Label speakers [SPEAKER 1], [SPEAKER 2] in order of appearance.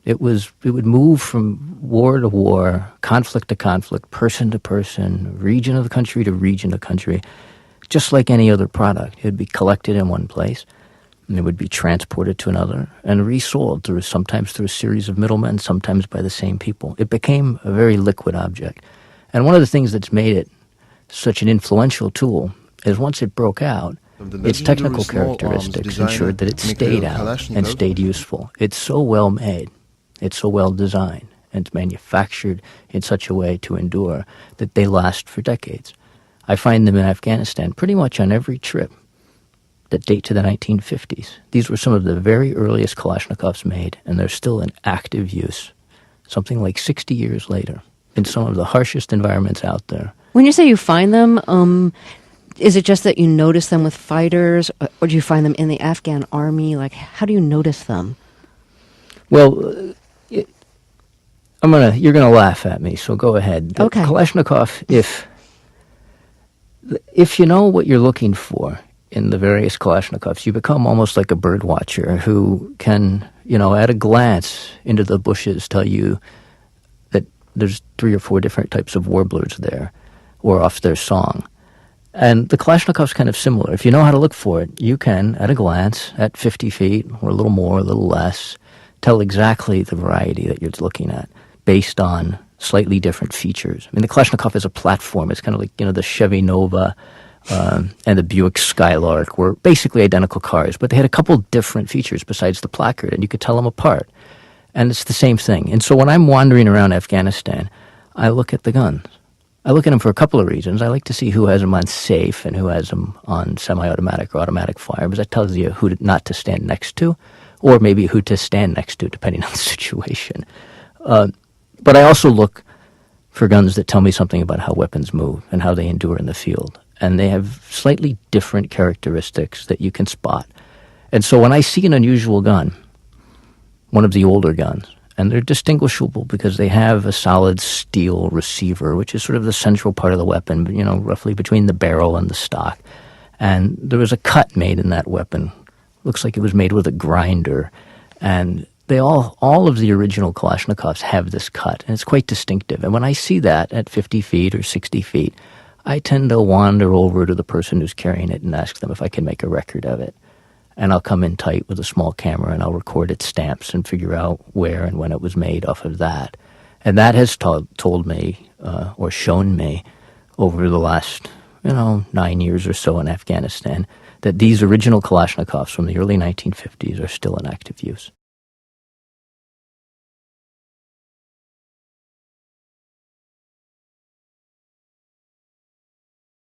[SPEAKER 1] It would move from war to war, conflict to conflict, person to person, region of the country to region of the country, just like any other product. It would be collected in one place, and it would be transported to another and resold sometimes through a series of middlemen, sometimes by the same people. It became a very liquid object. And one of the things that's made it such an influential tool is once it broke out, its technical characteristics ensured that it stayed out and stayed useful. It's so well made, it's so well designed, and it's manufactured in such a way to endure that they last for decades. I find them in Afghanistan pretty much on every trip that date to the 1950s. These were some of the very earliest Kalashnikovs made, and they're still in active use, something like 60 years later, in some of the harshest environments out there.
[SPEAKER 2] When you say you find them, is it just that you notice them with fighters, or do you find them in the Afghan army? Like, how do you notice them?
[SPEAKER 1] Well, you're gonna laugh at me, so go ahead.
[SPEAKER 2] Okay.
[SPEAKER 1] Kalashnikov, if you know what you're looking for in the various Kalashnikovs, you become almost like a bird watcher who can, at a glance into the bushes tell you that there's 3 or 4 different types of warblers there, or off their song. And the Kalashnikov's kind of similar. If you know how to look for it, you can, at a glance, at 50 feet, or a little more, a little less, tell exactly the variety that you're looking at, based on slightly different features. I mean, the Kalashnikov is a platform. It's kind of like, the Chevy Nova and the Buick Skylark were basically identical cars, but they had a couple different features besides the placard, and you could tell them apart. And it's the same thing. And so when I'm wandering around Afghanistan, I look at the guns. I look at them for a couple of reasons. I like to see who has them on safe and who has them on semi-automatic or automatic fire, because that tells you who not to stand next to, or maybe who to stand next to, depending on the situation. But I also look for guns that tell me something about how weapons move and how they endure in the field. And they have slightly different characteristics that you can spot. And so when I see an unusual gun, one of the older guns, and they're distinguishable because they have a solid steel receiver, which is sort of the central part of the weapon, roughly between the barrel and the stock. And there was a cut made in that weapon. Looks like it was made with a grinder. And they all of the original Kalashnikovs have this cut, and it's quite distinctive. And when I see that at 50 feet or 60 feet, I tend to wander over to the person who's carrying it and ask them if I can make a record of it. And I'll come in tight with a small camera and I'll record its stamps and figure out where and when it was made off of that. And that has told me, or shown me, over the last, 9 years or so in Afghanistan, that these original Kalashnikovs from the early 1950s are still in active use.